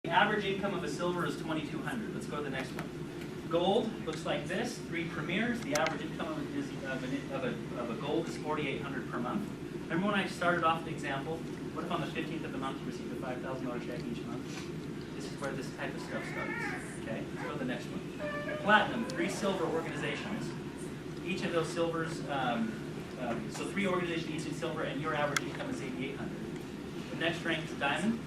The average income of a silver is $2,200. Let's go to the next one. Gold looks like this, 3 premiers. The average income of a gold is $4,800 per month. Remember when I started off the example? What if on the 15th of the month you received a $5,000 check each month? This is where this type of stuff starts. Okay, let's go to the next one. Platinum, 3 silver organizations. Each of those silvers, so 3 organizations, each in silver, and your average income is $8,800. The next rank is diamond.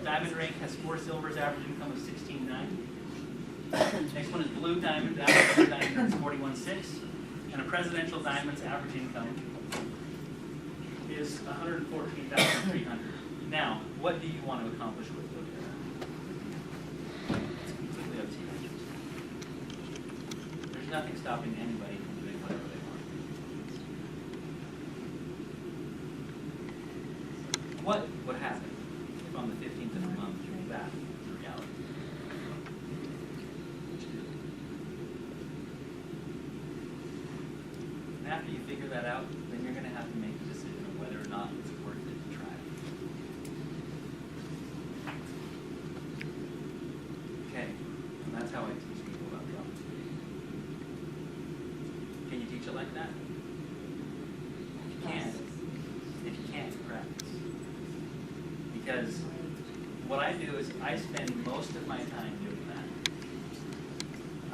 Diamond rank has 4 silvers, average income of $16,900. Next one is blue diamond. The average blue diamond is $41,600. And a presidential diamond's average income is $114,300. Now, what do you want to accomplish with it? It's completely up to you. There's nothing stopping anybody from doing whatever they want. What would happen if on the 15th of the month that is the reality? And after you figure that out, then you're going to have to make a decision of whether or not it's worth it to try. Okay, and that's how I teach people about the opportunity. Can you teach it like that? If you can't, practice. Because what I do is I spend most of my time doing that.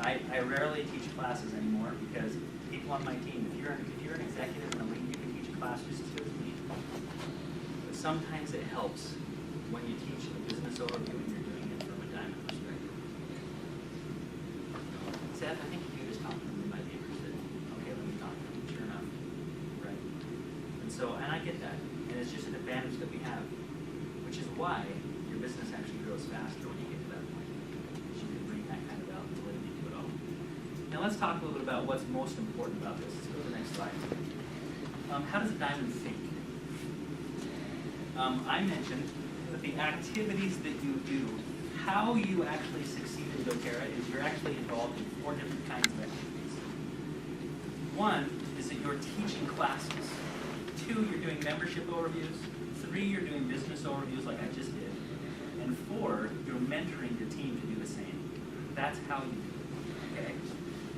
I rarely teach classes anymore because people on my team, if you're an executive in a league, you can teach a class just as good as me. But sometimes it helps when you teach a business overview and you're doing it from a diamond perspective. Seth, I think if you just talk to them, they might be interested. Okay, let me talk to them. Sure enough. Right? And I get that. And it's just an advantage that we have, which is why your business actually grows faster when you get to that point. Because you can bring that kind of validity to it all. Now let's talk a little bit about what's most important about this. Let's go to the next slide. How does a diamond think? I mentioned that the activities that you do, how you actually succeed in doTERRA is you're actually involved in 4 different kinds of activities. 1 is that you're teaching classes. 2, you're doing membership overviews. 3, you're doing business overviews like I just did. And 4, you're mentoring your team to do the same. That's how you do it. Okay?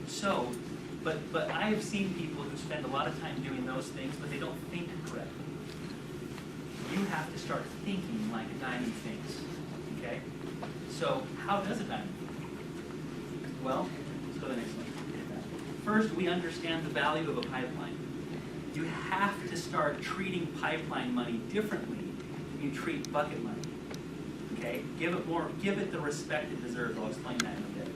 So, but I have seen people who spend a lot of time doing those things, but they don't think correctly. You have to start thinking like a diamond thinks. Okay? So, how does a diamond think? Well, let's go to the next one. First, we understand the value of a pipeline. You have to start treating pipeline money differently than you treat bucket money. Okay? Give it the respect it deserves. I'll explain that in a bit.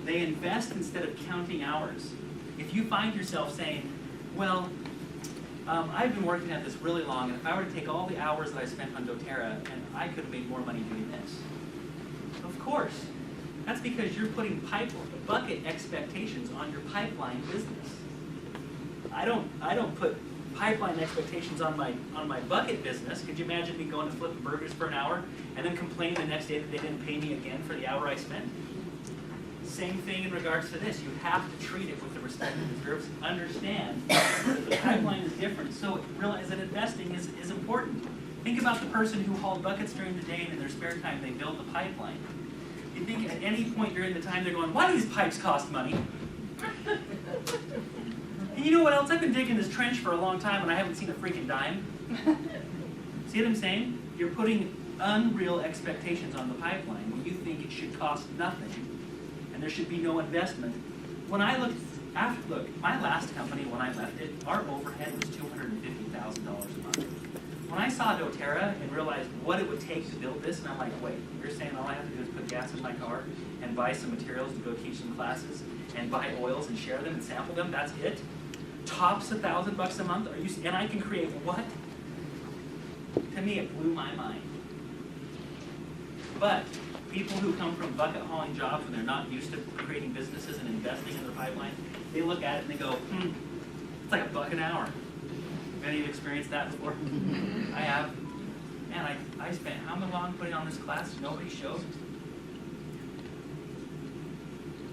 They invest instead of counting hours. If you find yourself saying, well, I've been working at this really long, and if I were to take all the hours that I spent on doTERRA, and I could have made more money doing this. Of course. That's because you're putting bucket expectations on your pipeline business. I don't put pipeline expectations on my bucket business. Could you imagine me going and flipping burgers for an hour and then complaining the next day that they didn't pay me again for the hour I spent? Same thing in regards to this. You have to treat it with the respect it deserves. Understand that the pipeline is different. So realize that investing is important. Think about the person who hauled buckets during the day and in their spare time they build the pipeline. You think at any point during the time they're going, why do these pipes cost money? And you know what else? I've been digging this trench for a long time and I haven't seen a freaking dime. See what I'm saying? You're putting unreal expectations on the pipeline when you think it should cost nothing and there should be no investment. When I look, my last company, when I left it, our overhead was $250,000 a month. When I saw doTERRA and realized what it would take to build this, and I'm like, wait, you're saying all I have to do is put gas in my car and buy some materials to go teach some classes and buy oils and share them and sample them, that's it? Tops $1,000 a month? And I can create what? To me, it blew my mind. But people who come from bucket hauling jobs when they're not used to creating businesses and investing in their pipeline, they look at it and they go, it's like $1 an hour. Have any of you experienced that before? I have. Man, I spent how long putting on this class? Nobody showed.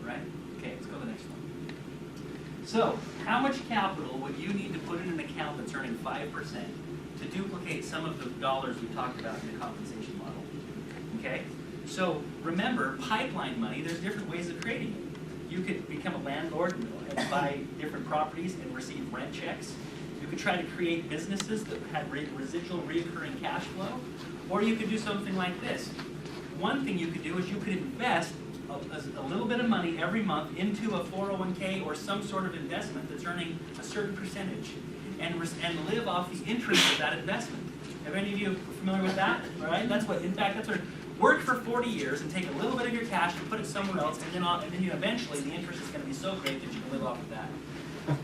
Right? Okay, let's go to the next one. So, how much capital would you need to put in an account that's earning 5% to duplicate some of the dollars we talked about in the compensation model? Okay? So remember, pipeline money, there's different ways of creating it. You could become a landlord and buy different properties and receive rent checks. You could try to create businesses that had residual reoccurring cash flow. Or you could do something like this. One thing you could do is you could invest a little bit of money every month into a 401k or some sort of investment that's earning a certain percentage and live off the interest of that investment. Have any of you familiar with that? All right? That's what, in fact, that's what, work for 40 years and take a little bit of your cash and put it somewhere else, and then you eventually, the interest is going to be so great that you can live off of that.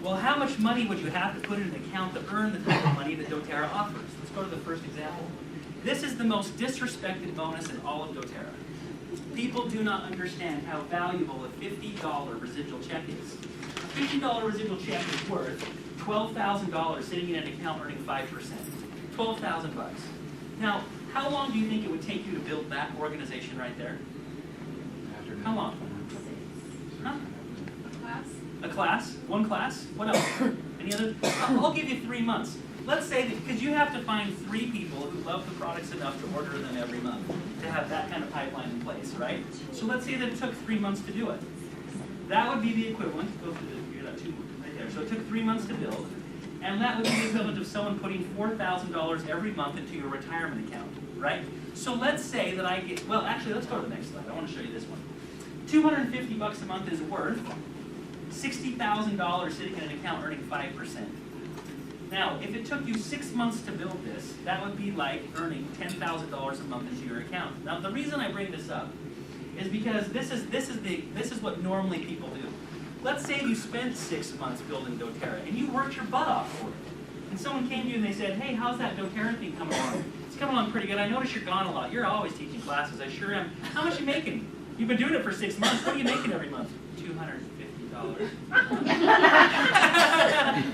Well, how much money would you have to put in an account to earn the type of money that doTERRA offers? Let's go to the first example. This is the most disrespected bonus in all of doTERRA. People do not understand how valuable a $50 residual check is. A $50 residual check is worth $12,000 sitting in an account earning 5%. 12,000 bucks. Now, how long do you think it would take you to build that organization right there? How long? Huh? A class? One class? What else? Any other? I'll give you 3 months. Let's say that, because you have to find 3 people who love the products enough to order them every month to have that kind of pipeline in place, right? So let's say that it took 3 months to do it. That would be the equivalent. Go through that 2 right there. So it took 3 months to build, and that would be the equivalent of someone putting $4,000 every month into your retirement account, right? So let's say that I get, well, actually, let's go to the next slide. I want to show you this one. 250 bucks a month is worth $60,000 sitting in an account earning 5%. Now, if it took you 6 months to build this, that would be like earning $10,000 a month into your account. Now, the reason I bring this up is because this is what normally people do. Let's say you spent 6 months building doTERRA and you worked your butt off for it. And someone came to you and they said, hey, how's that doTERRA thing coming along? It's coming along pretty good. I notice you're gone a lot. You're always teaching classes. I sure am. How much are you making? You've been doing it for 6 months. What are you making every month? $250.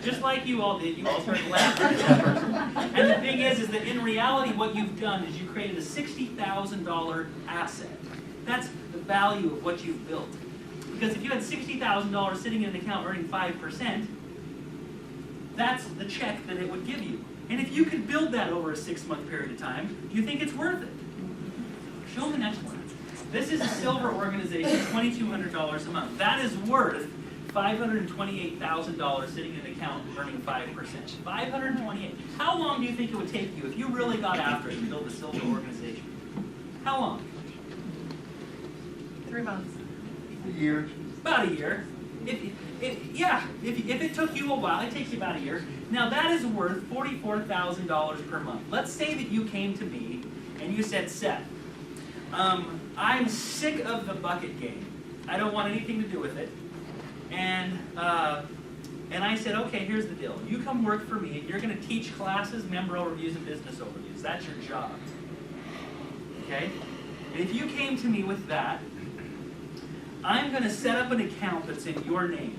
Just like you all did, you all started laughing at that person. And the thing is that in reality what you've done is you created a $60,000 asset. That's the value of what you've built. Because if you had $60,000 sitting in an account earning 5%, that's the check that it would give you. And if you could build that over a 6-month period of time, do you think it's worth it? Show the next one. This is a silver organization, $2,200 a month. That is worth $528,000 sitting in an account earning 5%. $528,000. How long do you think it would take you if you really got after it and built a silver organization? How long? 3 months. A year. About a year. If it took you a while, it takes you about a year. Now that is worth $44,000 per month. Let's say that you came to me and you said, Seth, I'm sick of the bucket game. I don't want anything to do with it. And I said, okay, here's the deal. You come work for me, and you're going to teach classes, member overviews, and business overviews. That's your job. Okay? And if you came to me with that, I'm going to set up an account that's in your name.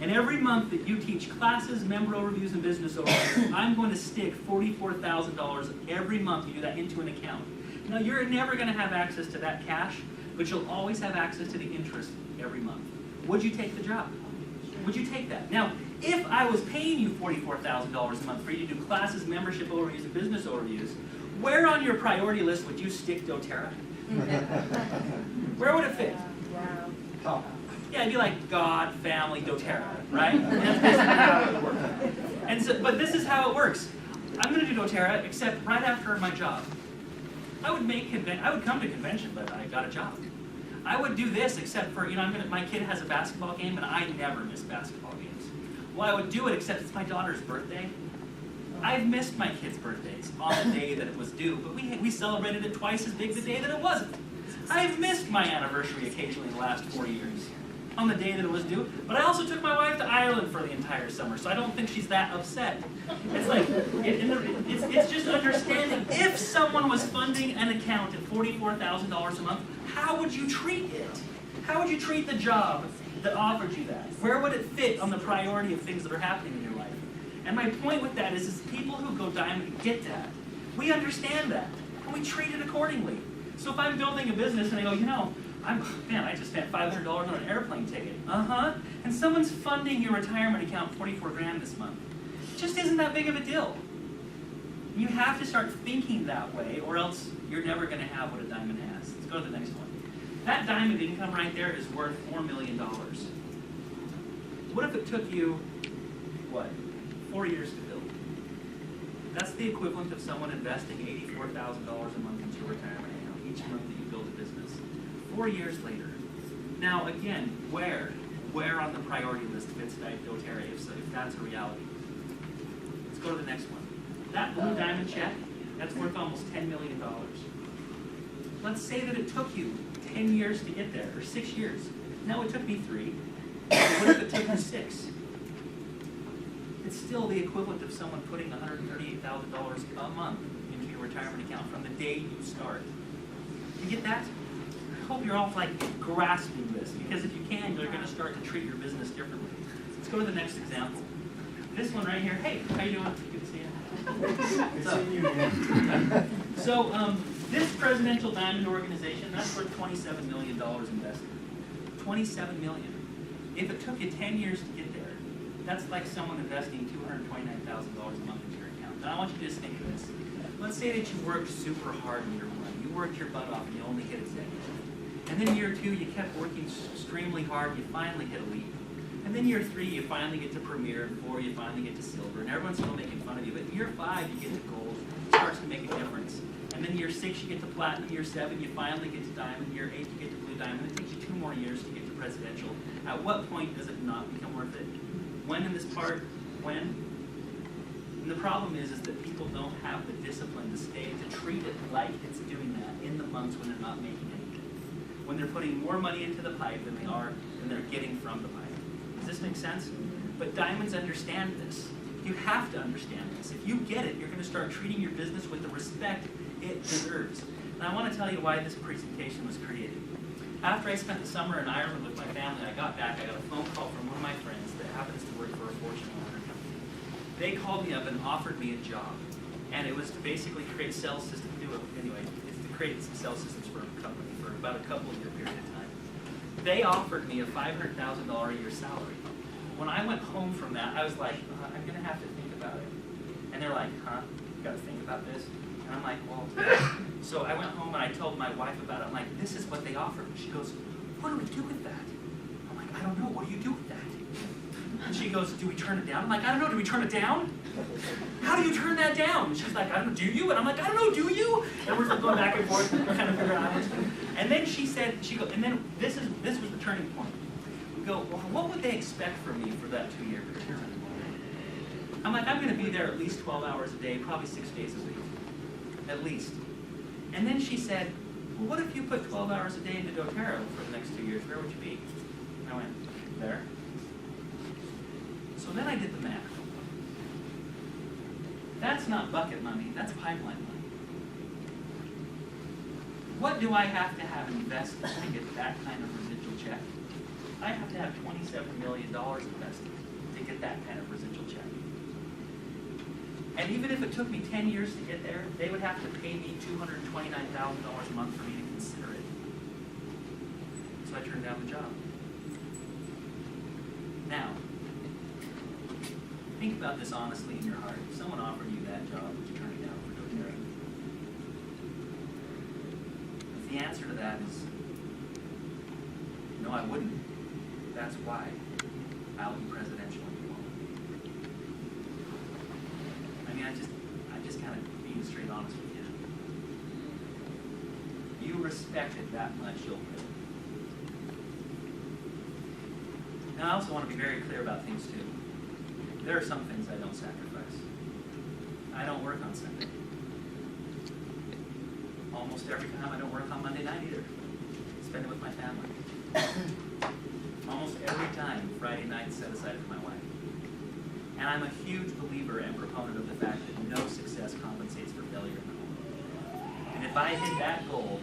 And every month that you teach classes, member overviews, and business overviews, I'm going to stick $44,000 every month you do that into an account. Now, you're never going to have access to that cash, but you'll always have access to the interest every month. Would you take the job? Would you take that? Now, if I was paying you $44,000 a month for you to do classes, membership overviews, and business overviews, where on your priority list would you stick doTERRA? Where would it fit? Oh. Yeah, it'd be like God, family, doTERRA, right? And that's basically how it would work. And so, but this is how it works. I'm going to do doTERRA, except right after my job. I would come to convention, but I got a job. I would do this, except for, my kid has a basketball game, and I never miss basketball games. Well, I would do it, except it's my daughter's birthday. I've missed my kid's birthdays on the day that it was due, but we celebrated it twice as big the day that it wasn't. I've missed my anniversary occasionally in the last 4 years on the day that it was due, but I also took my wife to Ireland for the entire summer, so I don't think she's that upset. It's like, it's just understanding, if someone was funding an account at $44,000 a month, how would you treat it? How would you treat the job that offered you that? Where would it fit on the priority of things that are happening in your life? And my point with that is people who go diamond get that. We understand that, and we treat it accordingly. So if I'm building a business and I go, I just spent $500 on an airplane ticket. And someone's funding your retirement account $44,000 this month. It just isn't that big of a deal. You have to start thinking that way, or else you're never going to have what a diamond has. Let's go to the next one. That diamond income right there is worth $4 million. What if it took you, 4 years to build? That's the equivalent of someone investing $84,000 a month into your retirement account each month that you build a business. 4 years later. Now again, where on the priority list fits doTERRA if that's a reality? Let's go to the next one. That blue diamond check, that's worth almost $10 million. Let's say that it took you 10 years to get there, or 6 years. No, it took me 3. What if it took you 6? It's still the equivalent of someone putting $138,000 a month into your retirement account from the day you start. You get that? I hope you're all grasping this, because if you can, you're going to start to treat your business differently. Let's go to the next example. This one right here. Hey, how you doing? Good to see you. What's up? So this presidential diamond organization, that's worth $27 million invested. $27 million. If it took you 10 years to get there, that's like someone investing $229,000 a month into your account. Now I want you to just think of this. Let's say that you worked super hard in year 1. You worked your butt off and you only hit a second. And then year 2, you kept working extremely hard and you finally hit elite. And then year 3, you finally get to premier, and 4, you finally get to silver, and everyone's still making fun of you. But in year 5, you get to gold. It starts to make a difference. And then year 6, you get to platinum. Year 7, you finally get to diamond. Year 8, you get to blue diamond. It takes you 2 more years to get to presidential. At what point does it not become worth it? When in this part? When? And the problem is that people don't have the discipline to stay, to treat it like it's doing that in the months when they're not making anything. When they're putting more money into the pipe than they're getting from the pipe. Does this make sense? But diamonds understand this. You have to understand this. If you get it, you're going to start treating your business with the respect it deserves. And I want to tell you why this presentation was created. After I spent the summer in Ireland with my family, I got back, I got a phone call from one of my friends that happens to work for a Fortune 100 company. They called me up and offered me a job. And it was to basically create sales systems, it's to create some sales systems for a company for about a couple of year period of time. They offered me a $500,000 a year salary. When I went home from that, I was like, I'm going to have to think about it. And they're like, you got to think about this? And I'm like, well, so I went home and I told my wife about it. I'm like, this is what they offered. She goes, what do we do with that? I'm like, I don't know. What do you do with that? And she goes, do we turn it down? I'm like, I don't know. Do we turn it down? How do you turn that down? And she's like, I don't know. Do you? And I'm like, I don't know. Do you? And we're going back and forth, kind of figuring out what to do. And then she said, and then this was the turning point. We go, well, what would they expect from me for that 2-year period? I'm like, I'm going to be there at least 12 hours a day, probably 6 days a week. At least. And then she said, well, what if you put 12 hours a day into doTERRA for the next 2 years? Where would you be? I went, there. So then I did the math. That's not bucket money, that's pipeline money. What do I have to have invested to get that kind of residual check? I have to have $27 million invested to get that kind of residual check. And even if it took me 10 years to get there, they would have to pay me $229,000 a month for me to consider it. So I turned down the job. Now, think about this honestly in your heart. If someone offered you that job, would you turn it down for doTERRA? If the answer to that is, no, I wouldn't. That's why I'll be presidential and you won't. I mean, I just kind of being straight honest with you. You respect it that much, you'll quit it. Now, I also want to be very clear about things too. There are some things I don't sacrifice. I don't work on Sunday. Almost every time I don't work on Monday night either. Spend it with my family. Almost every time, Friday night is set aside for my wife. And I'm a huge believer and proponent of the fact that no success compensates for failure in the home. And if I hit that goal,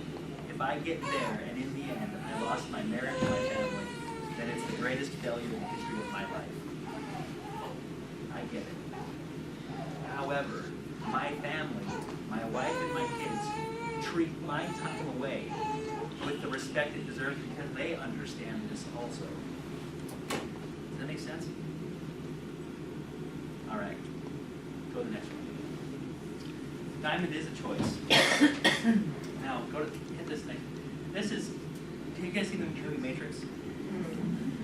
if I get there and in the end I lost my marriage and my family, then it's the greatest failure in the history of my life. I get it. However, my family, my wife and my kids treat my time away with the respect it deserves because they understand this also. Does that make sense? All right. Go to the next one. Diamond is a choice. Now, hit this thing. This is, have you guys seen the movie Matrix?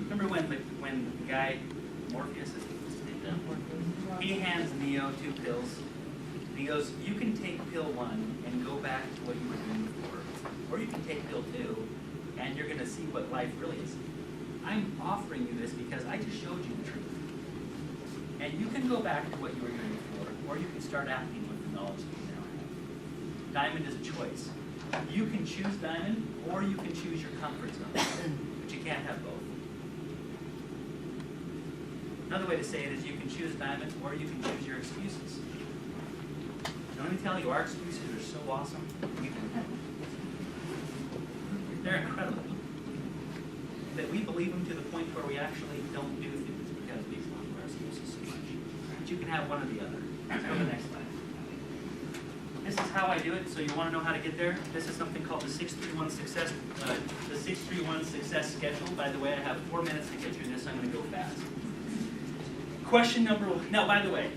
Remember when the guy, Morpheus, he hands Neo 2 pills. And he goes, you can take pill 1 and go back to what you were doing before. Or you can take pill 2 and you're going to see what life really is. I'm offering you this because I just showed you the truth. And you can go back to what you were doing before, or you can start acting with the knowledge that you now have. Diamond is a choice. You can choose diamond, or you can choose your comfort zone. But you can't have both. Another way to say it is you can choose diamond, or you can choose your excuses. And let me tell you, our excuses are so awesome. They're incredible. That we believe them to the point where we actually don't do things because we believe our excuses so much. But you can have one or the other. Let's go to the next slide. This is how I do it, so you want to know how to get there. This is something called the 631 success, the 631 success schedule. By the way, I have 4 minutes to get through this, so I'm going to go fast. Question number 1. Now, by the way,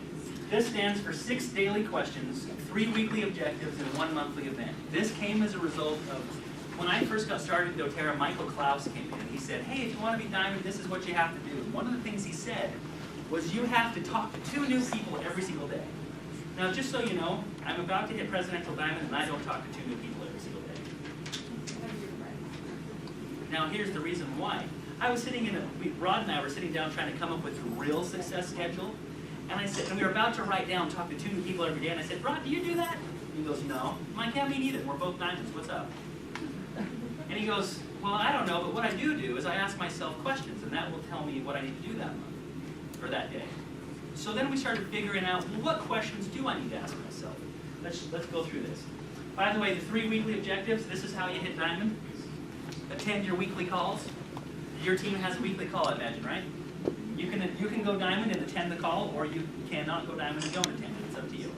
this stands for 6 daily questions, 3 weekly objectives, and 1 monthly event. This came as a result of when I first got started in doTERRA, Michael Klaus came in. He said, hey, if you want to be diamond, this is what you have to do. And one of the things he said was you have to talk to 2 new people every single day. Now, just so you know, I'm about to hit Presidential Diamond, and I don't talk to 2 new people every single day. Now, here's the reason why. I was sitting Rod and I were sitting down trying to come up with a real success schedule. And I said, and we were about to write down, talk to 2 new people every day. And I said, Rod, do you do that? He goes, no. I'm like, yeah, me neither. We're both diamonds. What's up? And he goes, well, I don't know, but what I do is I ask myself questions, and that will tell me what I need to do that month, or that day. So then we started figuring out, well, what questions do I need to ask myself? Let's go through this. By the way, the 3 weekly objectives, this is how you hit diamond. Attend your weekly calls. Your team has a weekly call, I imagine, right? You can go diamond and attend the call, or you cannot go diamond and don't attend it. It's up to you.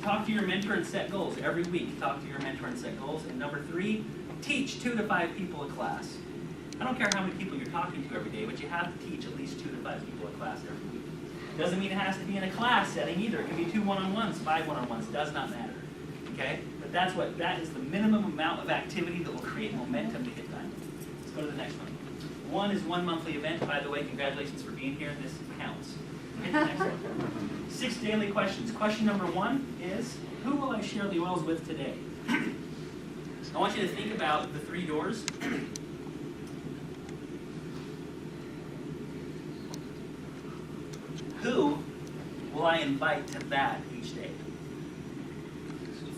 Talk to your mentor and set goals. Every week, talk to your mentor and set goals. And number 3, teach 2 to 5 people a class. I don't care how many people you're talking to every day, but you have to teach at least 2 to 5 people a class every week. Doesn't mean it has to be in a class setting either. It can be 2 one-on-ones, 5 one-on-ones. Does not matter. Okay? But that is the minimum amount of activity that will create momentum to hit diamond. Let's go to the next one. 1 is 1 monthly event. By the way, congratulations for being here. This counts. Hit the next one. 6 daily questions. Question number 1 is, who will I share the oils with today? I want you to think about the 3 doors. Who will I invite to that each day?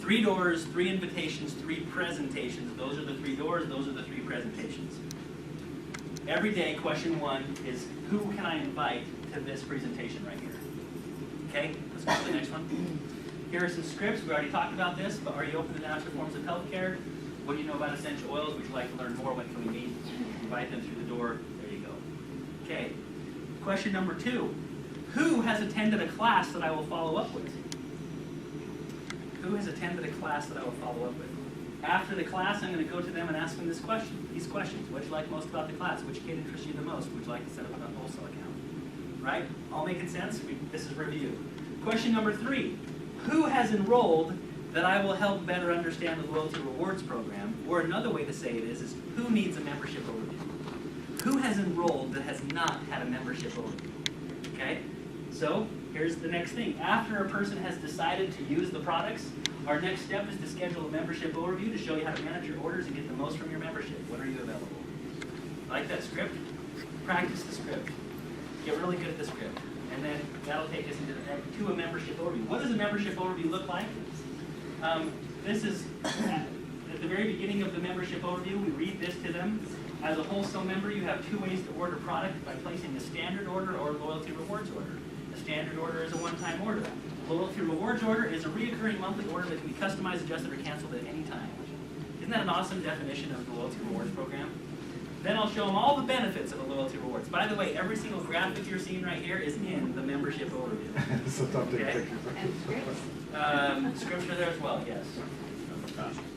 3 doors, 3 invitations, 3 presentations. Those are the 3 doors, those are the 3 presentations. Every day, question 1 is, who can I invite to this presentation right here? Okay, let's go to the next one. Here are some scripts. We already talked about this, but are you open to natural forms of healthcare? What do you know about essential oils? Would you like to learn more? When can we meet? Invite them through the door. There you go. Okay. Question number 2. Who has attended a class that I will follow up with? Who has attended a class that I will follow up with? After the class, I'm going to go to them and ask them these questions. What do you like most about the class? Which kid interests you the most? Would you like to set up a wholesale account? Right? All making sense? This is review. Question number 3. Who has enrolled that I will help better understand the loyalty rewards program? Or another way to say it is who needs a membership overview? Who has enrolled that has not had a membership overview? Okay? So here's the next thing. After a person has decided to use the products, our next step is to schedule a membership overview to show you how to manage your orders and get the most from your membership. When are you available? Like that script? Practice the script. Get really good at the script. And then that'll take us to a membership overview. What does a membership overview look like? This is at the very beginning of the membership overview. We read this to them. As a wholesale member, you have 2 ways to order product by placing a standard order or loyalty rewards order. A standard order is a one-time order. Loyalty rewards order is a reoccurring monthly order that can be customized, adjusted, or canceled at any time. Isn't that an awesome definition of the loyalty rewards program? Then I'll show them all the benefits of a loyalty rewards. By the way, every single graphic you're seeing right here is in the membership overview. So don't take Okay. pictures. Scripts are there as well, yes.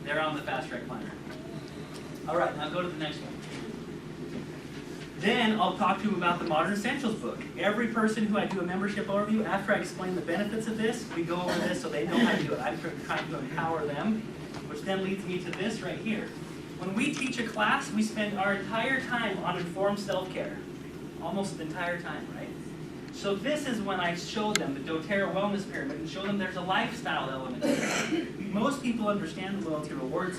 They're on the fast track planner. All right, now go to the next one. Then I'll talk to you about the Modern Essentials book. Every person who I do a membership overview, after I explain the benefits of this, we go over this so they know how to do it. I'm trying to empower them, which then leads me to this right here. When we teach a class, we spend our entire time on informed self-care. Almost the entire time, right? So this is when I show them the doTERRA Wellness Pyramid and show them there's a lifestyle element to it. Most people understand the Loyalty Rewards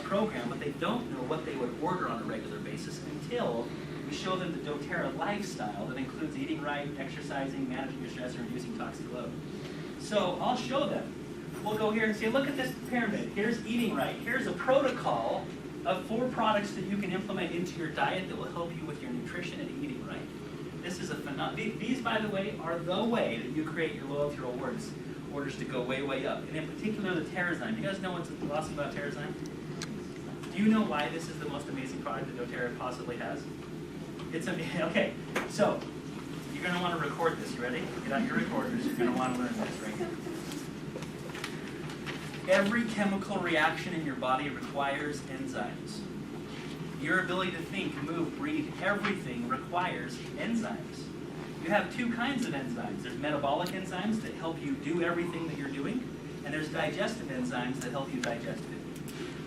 program, but they don't know what they would order on a regular basis until we show them the doTERRA lifestyle that includes eating right, exercising, managing your stress, and reducing toxic load. So I'll show them. We'll go here and say, look at this pyramid. Here's eating right. Here's a protocol of 4 products that you can implement into your diet that will help you with your nutrition and eating right. This is a phenomenal. These, by the way, are the way that you create your loyalty rewards orders to go way, way up. And in particular, the Terrazyme. Do you guys know what's awesome about Terrazyme? Do you know why this is the most amazing product that doTERRA possibly has? It's amazing. Okay, so you're going to want to record this. You ready? Get out your recorders. You're going to want to learn this right here. Every chemical reaction in your body requires enzymes. Your ability to think, move, breathe, everything requires enzymes. You have 2 kinds of enzymes. There's metabolic enzymes that help you do everything that you're doing, and there's digestive enzymes that help you digest food.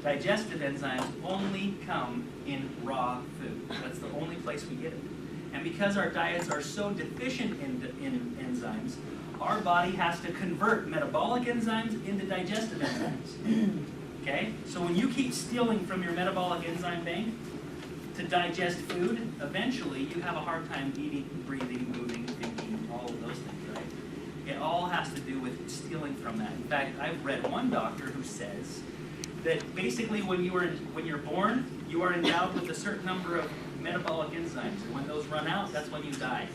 Digestive enzymes only come in raw food. That's the only place we get it. And because our diets are so deficient in enzymes, our body has to convert metabolic enzymes into digestive enzymes. Okay? So when you keep stealing from your metabolic enzyme bank to digest food, eventually you have a hard time eating, breathing, moving, thinking, all of those things, right? It all has to do with stealing from that. In fact, I've read one doctor who says that basically when you're born, you are endowed with a certain number of metabolic enzymes, and when those run out, that's when you die.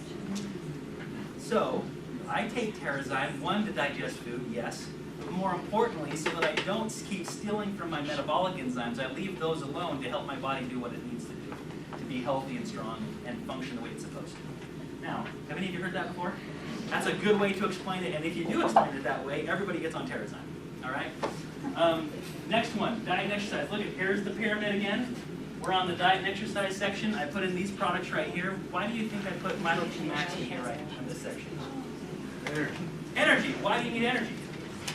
So I take Terrazyme, 1, to digest food, yes, but more importantly, so that I don't keep stealing from my metabolic enzymes, I leave those alone to help my body do what it needs to do, to be healthy and strong and function the way it's supposed to. Now, have any of you heard that before? That's a good way to explain it, and if you do explain it that way, everybody gets on Terrazyme, all right? Next one, diet and exercise. Look, here's the pyramid again. We're on the diet and exercise section. I put in these products right here. Why do you think I put Milo G Max in here right in this section? Energy. Energy. Why do you need energy?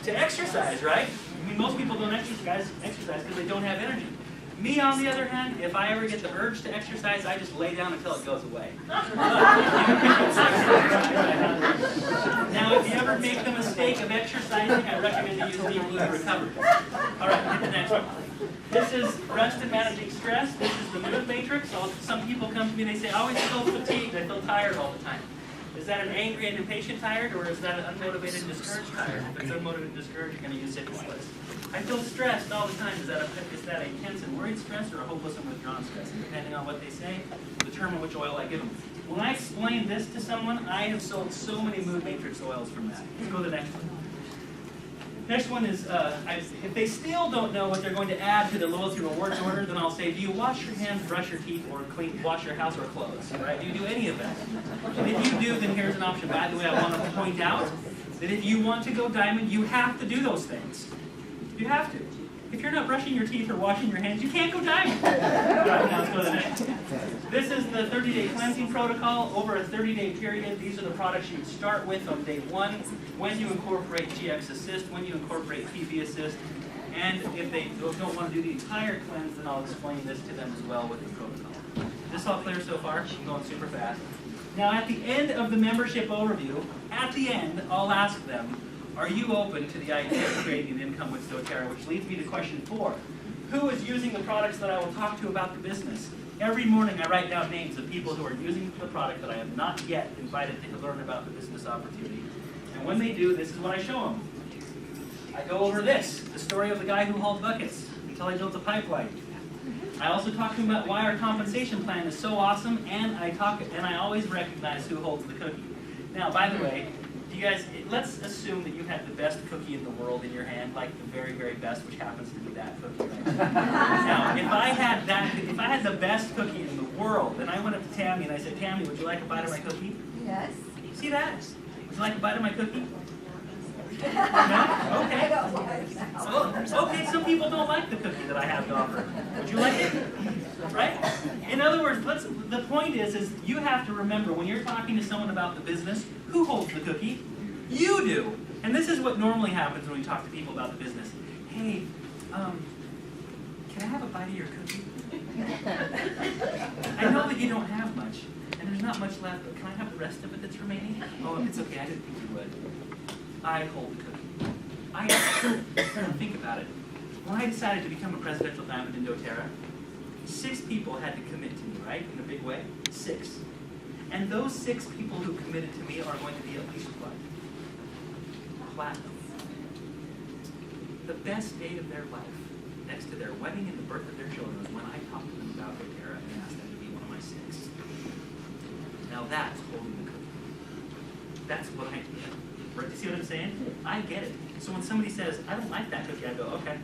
To exercise, right? I mean, most people don't exercise because they don't have energy. Me, on the other hand, if I ever get the urge to exercise, I just lay down until it goes away. Now, if you ever make the mistake of exercising, I recommend you use Deep Blue to recover. All right, hit the next one. This is rest and managing stress. This is the mood matrix. So some people come to me and they say, I always feel fatigued, I feel tired all the time. Is that an angry and impatient tired, or is that an unmotivated and discouraged tired? If it's unmotivated and discouraged, you're going to use Citrus Bliss. I feel stressed all the time. Is that a tense and worried stress or a hopeless and withdrawn stress? And depending on what they say, will determine which oil I give them. When I explain this to someone, I have sold so many mood matrix oils from that. Let's go to the next one. Next one is, if they still don't know what they're going to add to the loyalty rewards order, then I'll say, do you wash your hands, brush your teeth, or wash your house or clothes? Right? Do you do any of that? And if you do, then here's an option. By the way, I want to point out that if you want to go diamond, you have to do those things. You have to. If you're not brushing your teeth or washing your hands, you can't go diamond. All right, now let's go to the next. This is the 30-day cleansing protocol. Over a 30-day period, these are the products you would start with on day 1, when you incorporate GX Assist, when you incorporate PV Assist, and if they don't want to do the entire cleanse, then I'll explain this to them as well with the protocol. This all clear so far? I'm going super fast. Now at the end of the membership overview, at the end, I'll ask them, are you open to the idea of creating an income with doTERRA? Which leads me to question 4. Who is using the products that I will talk to about the business? Every morning I write down names of people who are using the product that I have not yet invited to learn about the business opportunity. And when they do, this is what I show them. I go over this, the story of the guy who hauled buckets until I built the pipeline. I also talk to them about why our compensation plan is so awesome, and I always recognize who holds the cookie. Now, by the way, you guys, let's assume that you had the best cookie in the world in your hand, like the very, very best, which happens to be that cookie right now. Now, if I had the best cookie in the world, and I went up to Tammy and I said, Tammy, would you like a bite of my cookie? Yes. See that? Would you like a bite of my cookie? No? Okay. Oh, okay, some people don't like the cookie that I have to offer. Would you like it? Right? In other words, the point is you have to remember when you're talking to someone about the business, who holds the cookie? You do. And this is what normally happens when we talk to people about the business. Hey, can I have a bite of your cookie? I know that you don't have much, and there's not much left, but can I have the rest of it that's remaining? Oh, it's okay, I didn't think you would. I hold the cookie. I think about it. When I decided to become a presidential diamond in doTERRA, 6 people had to commit to me, right? In a big way. 6. And those 6 people who committed to me are going to be at least what? Platinum. The best day of their life, next to their wedding and the birth of their children, was when I talked to them about doTERRA and asked them to be one of my 6. Now that's holding the cookie. That's what I get. Right? You see what I'm saying? I get it. So when somebody says, I don't like that cookie, I go, okay.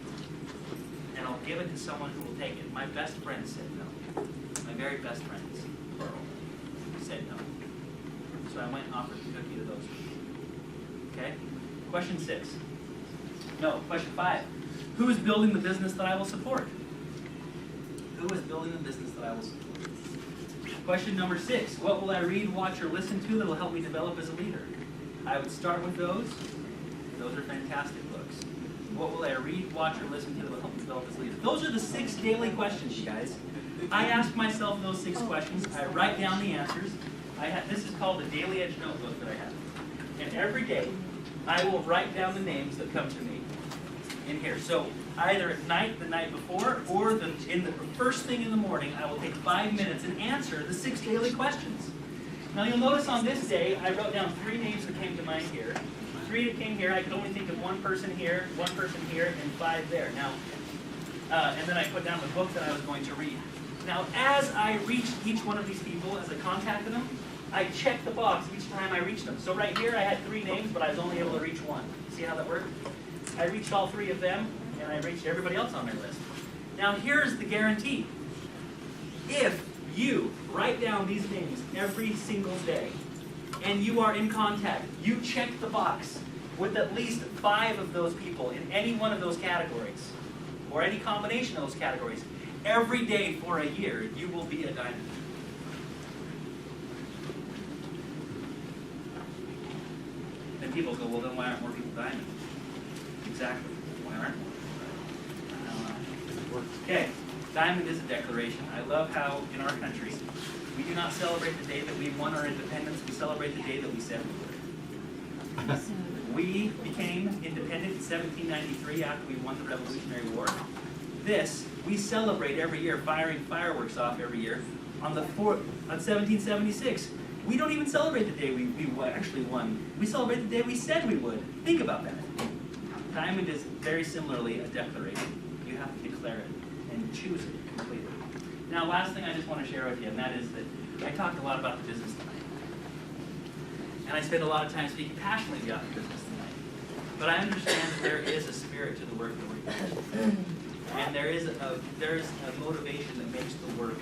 And I'll give it to someone who will take it. My best friend said no. My very best friends, plural, said no. So I went and offered the cookie to those people. Okay? Question 6. No, question 5. Who is building the business that I will support? Who is building the business that I will support? Question number 6. What will I read, watch, or listen to that will help me develop as a leader? I would start with those. Those are fantastic books. What will I read, watch, or listen to that will help me develop as a leader? Those are the 6 daily questions, you guys. I ask myself those 6 questions. I write down the answers. This is called the Daily Edge notebook that I have. And every day, I will write down the names that come to me in here. So either at night, the night before, or in the first thing in the morning, I will take 5 minutes and answer the 6 daily questions. Now you'll notice on this day, I wrote down 3 names that came to mind here. 3 that came here. I could only think of 1 person here, 1 person here, and 5 there. Now, and then I put down the book that I was going to read. Now, as I reached each one of these people, as I contacted them, I checked the box each time I reached them. So right here, I had 3 names, but I was only able to reach 1. See how that worked? I reached all 3 of them, and I reached everybody else on their list. Now, here's the guarantee. If you write down these names every single day, and you are in contact, you check the box with at least 5 of those people in any one of those categories, or any combination of those categories, every day for a year, you will be a diamond. And people go, well, then why aren't more people diamond? Exactly. Why aren't more? Okay, diamond is a declaration. I love how in our country, we do not celebrate the day that we won our independence, we celebrate the day that we said we would. We became independent in 1793 after we won the Revolutionary War. This, we celebrate every year, firing fireworks off every year on 1776. We don't even celebrate the day we actually won. We celebrate the day we said we would. Think about that. Diamond is very similarly a declaration. You have to declare it and choose it completely. Now, last thing I just want to share with you, and that is that I talked a lot about the business tonight. And I spent a lot of time speaking passionately about the business tonight. But I understand that there is a spirit to the work that we're doing. And there is a motivation that makes the work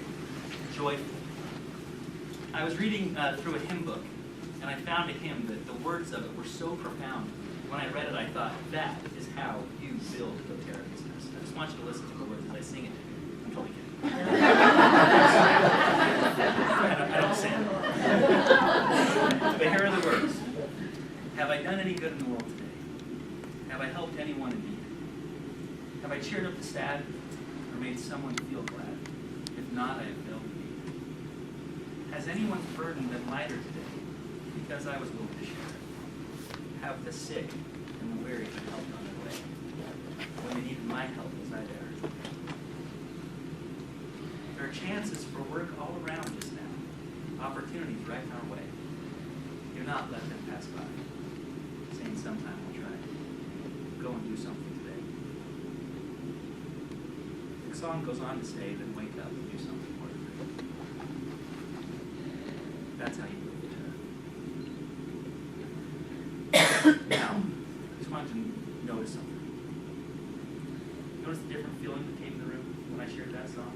joyful. I was reading through a hymn book, and I found a hymn that the words of it were so profound. When I read it, I thought, that is how you build doTERRA business. I just want you to listen to the words as I sing it. I'm totally kidding. I don't sing. But here are the words. Have I done any good in the world today? Have I helped anyone in need? Have I cheered up the sad or made someone feel glad? If not, I have failed to be. Has anyone's burden been lighter today because I was willing to share it? Have the sick and the weary been helped on their way? When they needed my help, was I there? There are chances for work all around us now. Opportunities right in our way. Do not let them pass by. Saying sometime we'll try. Go and do something today. The song goes on to say, then wake up and do something more today. That's how you build it. Now, I just wanted to notice something. Notice the different feeling that came in the room when I shared that song?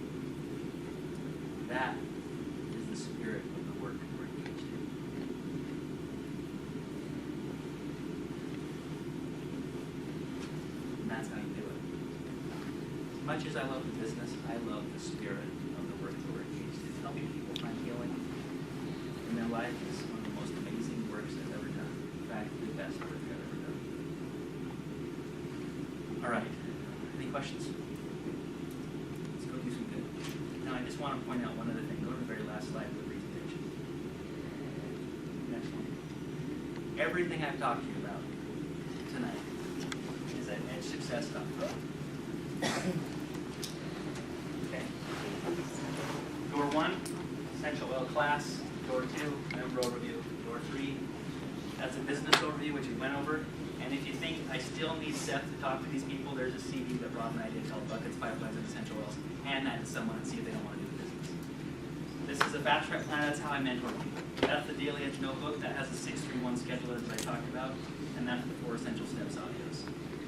That is the spirit of the work we're engaged in. And that's how you do it. As much as I love the business, I love the spirit of the work that we're engaged in. Helping people find healing, life is one of the most amazing works I've ever done. In fact, the best work I've ever done. All right, any questions? Let's go do some good. Now, I just want to point out one other thing. Go to the very last slide of the presentation. Next one. Everything I've talked to you about tonight is at edgesuccess.com. Okay. Door 1, essential oil class. Door 2, member overview. Door 3, that's a business overview, which we went over. And if you think I still need Seth to talk to these people, there's a CD that Rob and I did called Buckets, Pipelines, and Essential Oils. Hand that to someone and see if they don't want to do the business. This is a fast track plan. That's how I mentor people. That's the Daily Edge notebook. That has the 631 schedule as I talked about. And that's the 4 Essential Steps audios.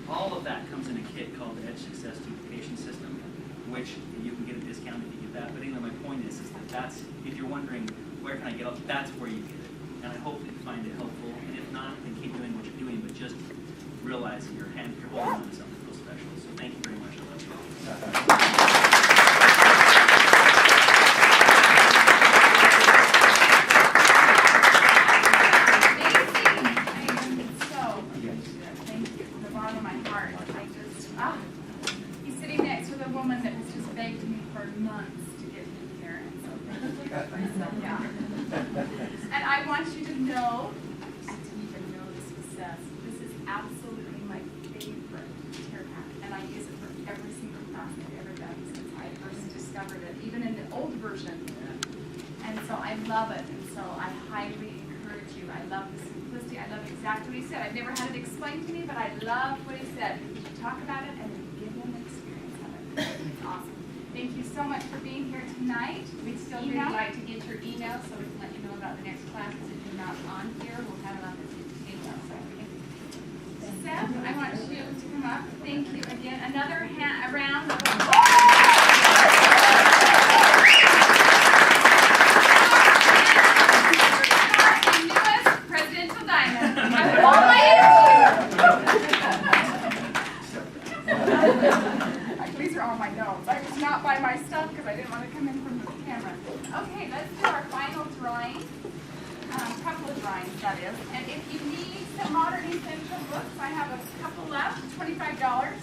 All of that comes in a kit called the Edge Success Duplication System, which you can get a discount if you get that. But anyway, my point is that that's, if you're wondering where can I get it, that's where you get it. And I hope that you find it helpful. And if not, then keep doing what you're doing, but just realize that you're holding on to something real special. So thank you very much. I love you all. And I want you to know, I didn't even know this was Seth. This is absolutely my favorite care pack, and I use it for every single class I've ever done since I first discovered it, even in the old version. And so I love it, and so I highly encourage you. I love the simplicity. I love exactly what he said. I've never had it explained to me, but I love what he said. You talk about it and then give them the experience of it. It's awesome. Thank you so much for being here tonight. We'd still really like to get your email so we can let you know about the next classes. If you're not on here, we'll have it on the email. Seth, I want you to come up. Thank you again. Another round of applause. The newest presidential diamond. I will all my These are all my notes. I was not by my stuff because I didn't want to come in from the camera. Okay, let's do our final drawing. Couple of drawings, that is. And if you need some modern essential books, I have a couple left, $25.